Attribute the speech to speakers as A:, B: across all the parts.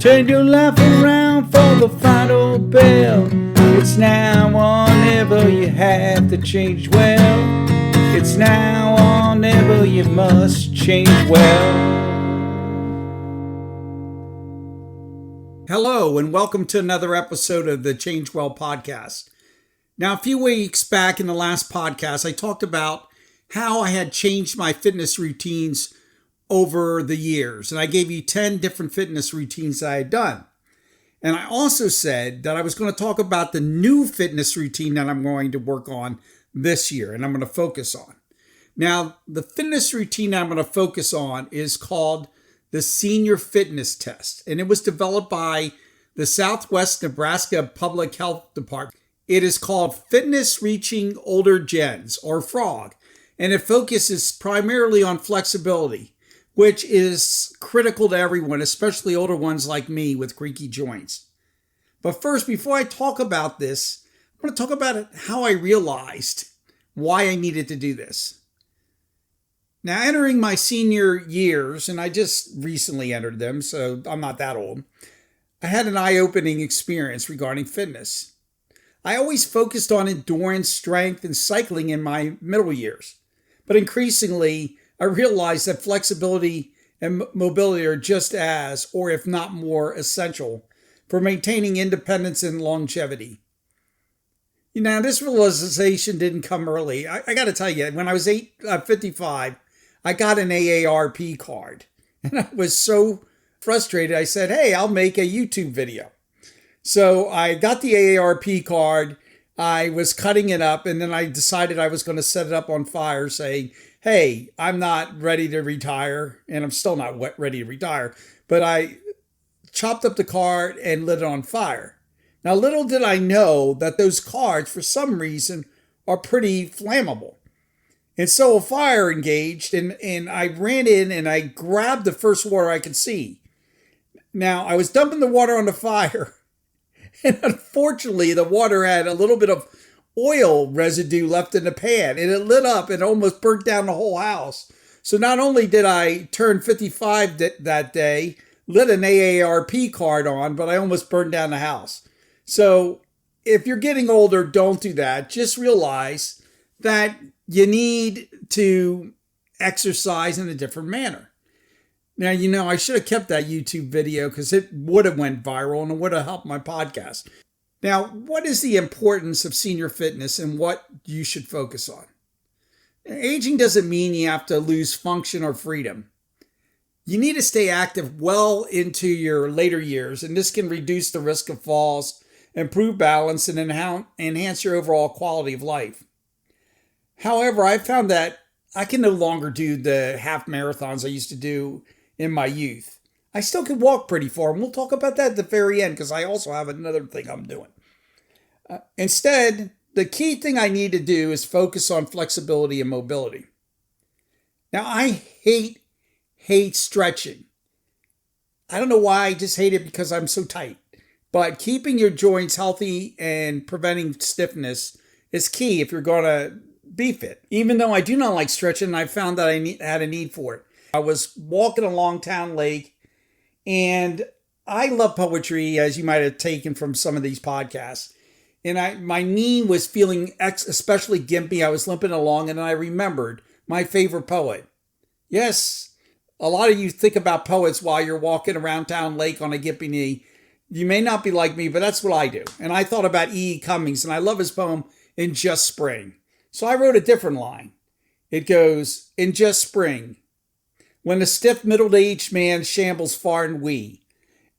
A: Turn your life around for the final bell. It's now or never, you have to change well. It's now or never, you must change well. Hello, and welcome to another episode of the Change Well podcast. Now, a few weeks back in the last podcast, I talked about how I had changed my fitness routines over the years. And I gave you 10 different fitness routines that I had done. And I also said that I was going to talk about the new fitness routine that I'm going to work on this year and I'm going to focus on. Now, the fitness routine I'm going to focus on is called the Senior Fitness Test. And it was developed by the Southwest Nebraska Public Health Department. It is called Fitness Reaching Older Gens, or FROG. And it focuses primarily on flexibility, which is critical to everyone, especially older ones like me with creaky joints. But first, before I talk about this, I'm going to talk about how I realized why I needed to do this. Now, entering my senior years, and I just recently entered them, so I'm not that old, I had an eye-opening experience regarding fitness. I always focused on endurance, strength, and cycling in my middle years. But increasingly, I realized that flexibility and mobility are just as, or if not more, essential for maintaining independence and longevity. Now, this realization didn't come early. I got to tell you, when I was 55, I got an AARP card. And I was so frustrated, I said, hey, I'll make a YouTube video. So I got the AARP card. I was cutting it up, and then I decided I was going to set it up on fire, saying, hey, I'm not ready to retire, and I'm still not ready to retire, but I chopped up the card and lit it on fire. Now, little did I know that those cards, for some reason, are pretty flammable. And so a fire engaged, and I ran in and I grabbed the first water I could see. Now, I was dumping the water on the fire, and unfortunately, the water had a little bit of oil residue left in the pan, and it lit up and almost burnt down the whole house. So not only did I turn 55 that day, lit an AARP card on, but I almost burned down the house. So if you're getting older, don't do that. Just realize that you need to exercise in a different manner. Now, I should have kept that YouTube video because it would have went viral and it would have helped my podcast. Now, what is the importance of senior fitness and what you should focus on? Aging doesn't mean you have to lose function or freedom. You need to stay active well into your later years, and this can reduce the risk of falls, improve balance, and enhance your overall quality of life. However, I found that I can no longer do the half marathons I used to do in my youth. I still can walk pretty far, and we'll talk about that at the very end because I also have another thing I'm doing. Instead, the key thing I need to do is focus on flexibility and mobility. Now, I hate stretching. I don't know why, I just hate it because I'm so tight. But keeping your joints healthy and preventing stiffness is key if you're going to be fit. Even though I do not like stretching, I found that I had a need for it. I was walking along Town Lake, and I love poetry, as you might have taken from some of these podcasts. And my knee was feeling especially gimpy. I was limping along, and I remembered my favorite poet. Yes, a lot of you think about poets while you're walking around Town Lake on a gimpy knee. You may not be like me, but that's what I do. And I thought about E. Cummings, and I love his poem, In Just Spring. So I wrote a different line. It goes, in just spring, when a stiff middle-aged man shambles far and wee,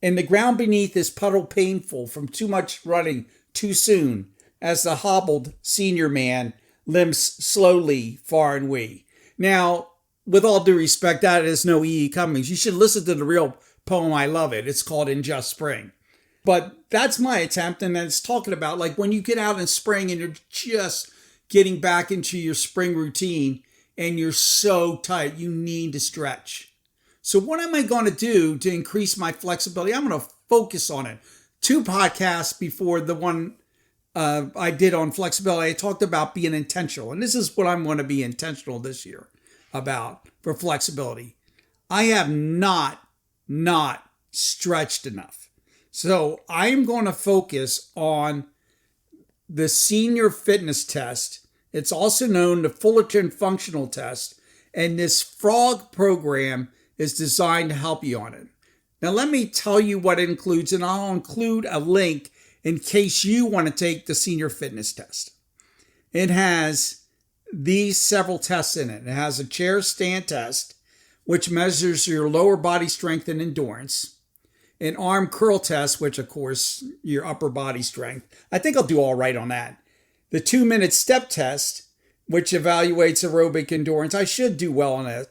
A: and the ground beneath is puddle painful from too much running too soon, as the hobbled senior man limps slowly far and wee. Now, with all due respect, that is no E. Cummings. You should listen to the real poem. I love it. It's called In Just Spring. But that's my attempt, and it's talking about like when you get out in spring and you're just getting back into your spring routine, and you're so tight, you need to stretch. So what am I going to do to increase my flexibility? I'm going to focus on it. 2 podcasts before the one I did on flexibility, I talked about being intentional. And this is what I'm going to be intentional this year about for flexibility. I have not stretched enough. So I am going to focus on the senior fitness test. It's also known the Fullerton functional test. And this frog program is designed to help you on it. Now, let me tell you what it includes, and I'll include a link in case you want to take the senior fitness test. It has these several tests in it. It has a chair stand test, which measures your lower body strength and endurance. An arm curl test, which, of course, your upper body strength. I think I'll do all right on that. The 2-minute step test, which evaluates aerobic endurance. I should do well on it.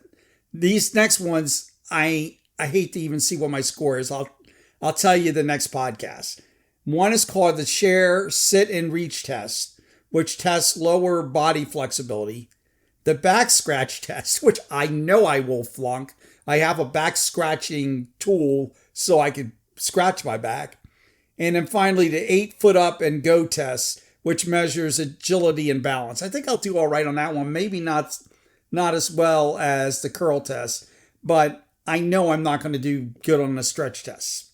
A: These next ones, I hate to even see what my score is. I'll tell you the next podcast. One is called the chair sit and reach test, which tests lower body flexibility. The back scratch test, which I know I will flunk. I have a back scratching tool so I can scratch my back. And then finally, the 8-foot up and go test, which measures agility and balance. I think I'll do all right on that one. Maybe not as well as the curl test, but I know I'm not going to do good on the stretch tests.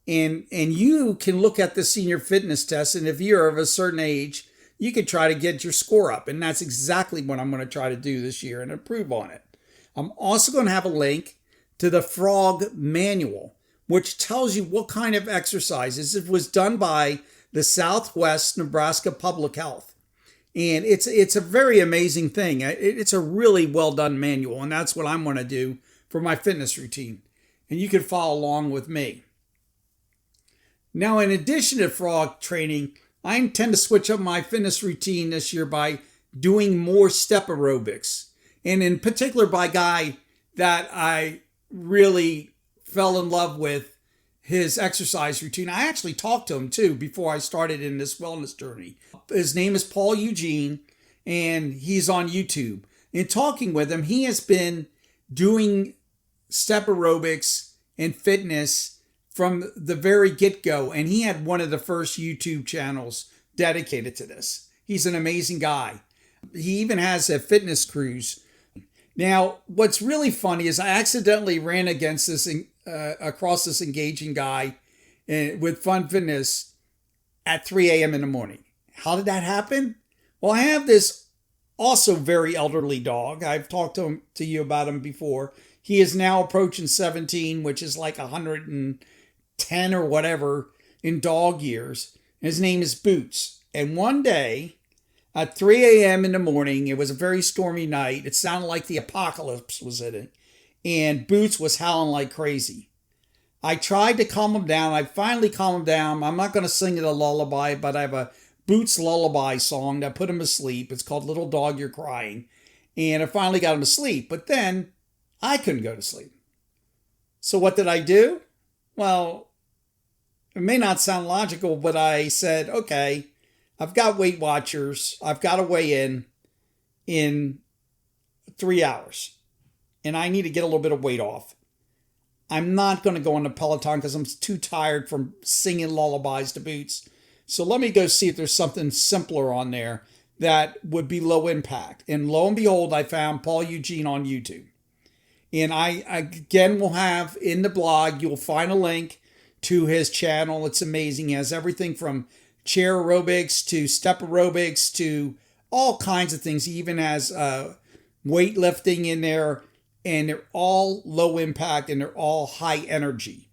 A: And you can look at the senior fitness test, and if you're of a certain age, you can try to get your score up. And that's exactly what I'm going to try to do this year and improve on it. I'm also going to have a link to the Frog Manual, which tells you what kind of exercises. It was done by the Southwest Nebraska Public Health. And it's a very amazing thing. It's a really well done manual, and that's what I'm going to do for my fitness routine. And you can follow along with me. Now, in addition to frog training, I intend to switch up my fitness routine this year by doing more step aerobics. And in particular by a guy that I really fell in love with his exercise routine. I actually talked to him too before I started in this wellness journey. His name is Paul Eugene, and he's on YouTube. In talking with him, he has been doing step aerobics and fitness from the very get-go, and he had one of the first YouTube channels dedicated to this. He's an amazing guy. He even has a fitness cruise. Now, what's really funny is I accidentally ran against this across this engaging guy with Fun Fitness at 3 a.m. in the morning. How did that happen? Well, I have this also very elderly dog. I've talked to you about him before. He is now approaching 17, which is like 110 or whatever in dog years. His name is Boots. And one day at 3 a.m. in the morning, it was a very stormy night. It sounded like the apocalypse was in it. And Boots was howling like crazy. I tried to calm him down. I finally calmed him down. I'm not going to sing it a lullaby, but I have a Boots lullaby song that put him to sleep. It's called Little Dog, You're Crying. And I finally got him to sleep. But then I couldn't go to sleep. So what did I do? Well, it may not sound logical, but I said, okay, I've got Weight Watchers. I've got to weigh in 3 hours. And I need to get a little bit of weight off. I'm not going to go on the Peloton because I'm too tired from singing lullabies to Boots. So let me go see if there's something simpler on there that would be low impact. And lo and behold, I found Paul Eugene on YouTube. And I again will have in the blog, you'll find a link to his channel. It's amazing. He has everything from chair aerobics to step aerobics to all kinds of things. He even has weightlifting in there. And they're all low impact and they're all high energy.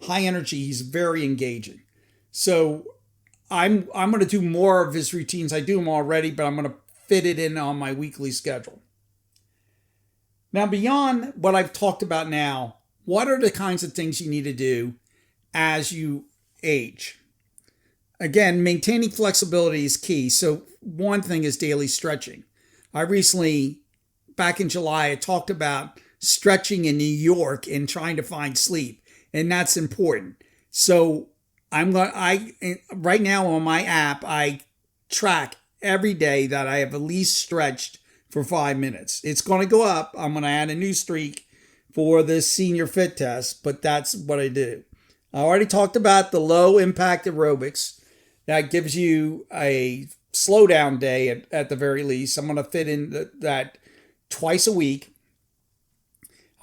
A: High energy, he's very engaging. So I'm going to do more of his routines. I do them already, but I'm going to fit it in on my weekly schedule. Now, beyond what I've talked about now, what are the kinds of things you need to do as you age? Again, maintaining flexibility is key. So one thing is daily stretching. I recently, back in July, I talked about stretching in New York and trying to find sleep, and that's important. So right now on my app, I track every day that I have at least stretched for 5 minutes. It's going to go up. I'm going to add a new streak for the senior fit test, but that's what I do. I already talked about the low impact aerobics. That gives you a slow down day at the very least. I'm going to fit in that twice a week.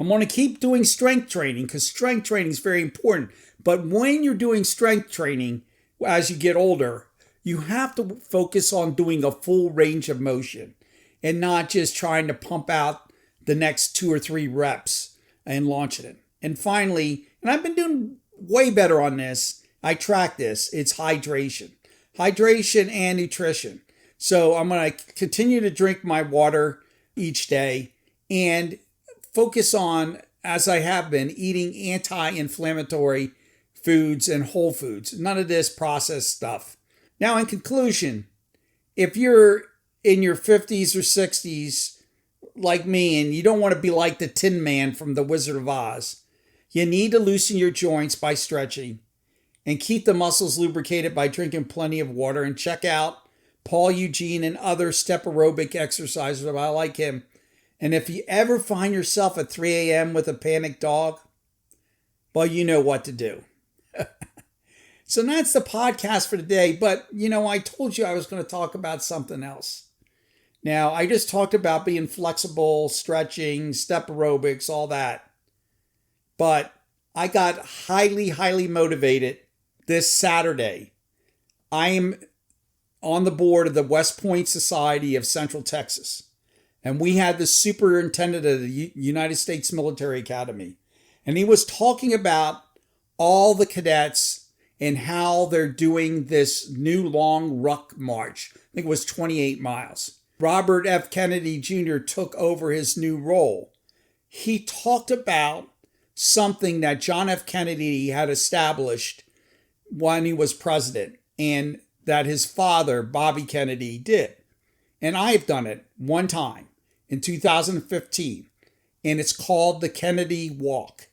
A: I'm going to keep doing strength training because strength training is very important. But when you're doing strength training, as you get older, you have to focus on doing a full range of motion and not just trying to pump out the next 2 or 3 reps and launching it. And finally, and I've been doing way better on this, I track this, it's hydration. Hydration and nutrition. So I'm going to continue to drink my water each day and focus on, as I have been, eating anti-inflammatory foods and whole foods. None of this processed stuff. Now, in conclusion, if you're in your 50s or 60s like me and you don't want to be like the Tin Man from The Wizard of Oz, you need to loosen your joints by stretching and keep the muscles lubricated by drinking plenty of water. And check out Paul Eugene and other step aerobic exercises. I like him. And if you ever find yourself at 3 a.m. with a panicked dog, well, you know what to do. So that's the podcast for today. But, I told you I was going to talk about something else. Now, I just talked about being flexible, stretching, step aerobics, all that. But I got highly, highly motivated this Saturday. I am on the board of the West Point Society of Central Texas. And we had the superintendent of the United States Military Academy. And he was talking about all the cadets and how they're doing this new long ruck march. I think it was 28 miles. Robert F. Kennedy Jr. took over his new role. He talked about something that John F. Kennedy had established when he was president and that his father, Bobby Kennedy, did. And I've done it one time in 2015, and it's called the Kennedy Walk.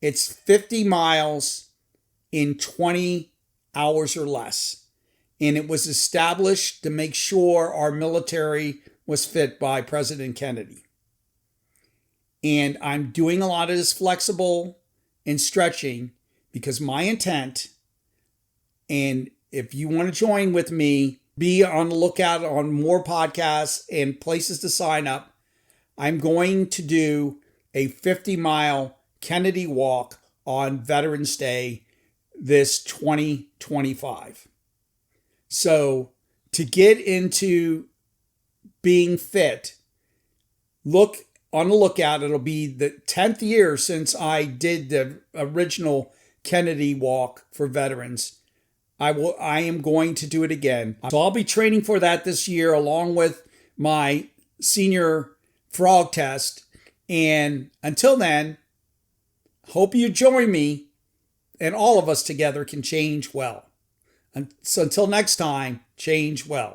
A: It's 50 miles in 20 hours or less. And it was established to make sure our military was fit by President Kennedy. And I'm doing a lot of this flexible and stretching because my intent, and if you want to join with me, be on the lookout on more podcasts and places to sign up. I'm going to do a 50-mile Kennedy Walk on Veterans Day this 2025. So to get into being fit, look on the lookout. It'll be the 10th year since I did the original Kennedy Walk for veterans. I am going to do it again. So I'll be training for that this year along with my senior frog test. And until then, hope you join me and all of us together can change well. So until next time, change well.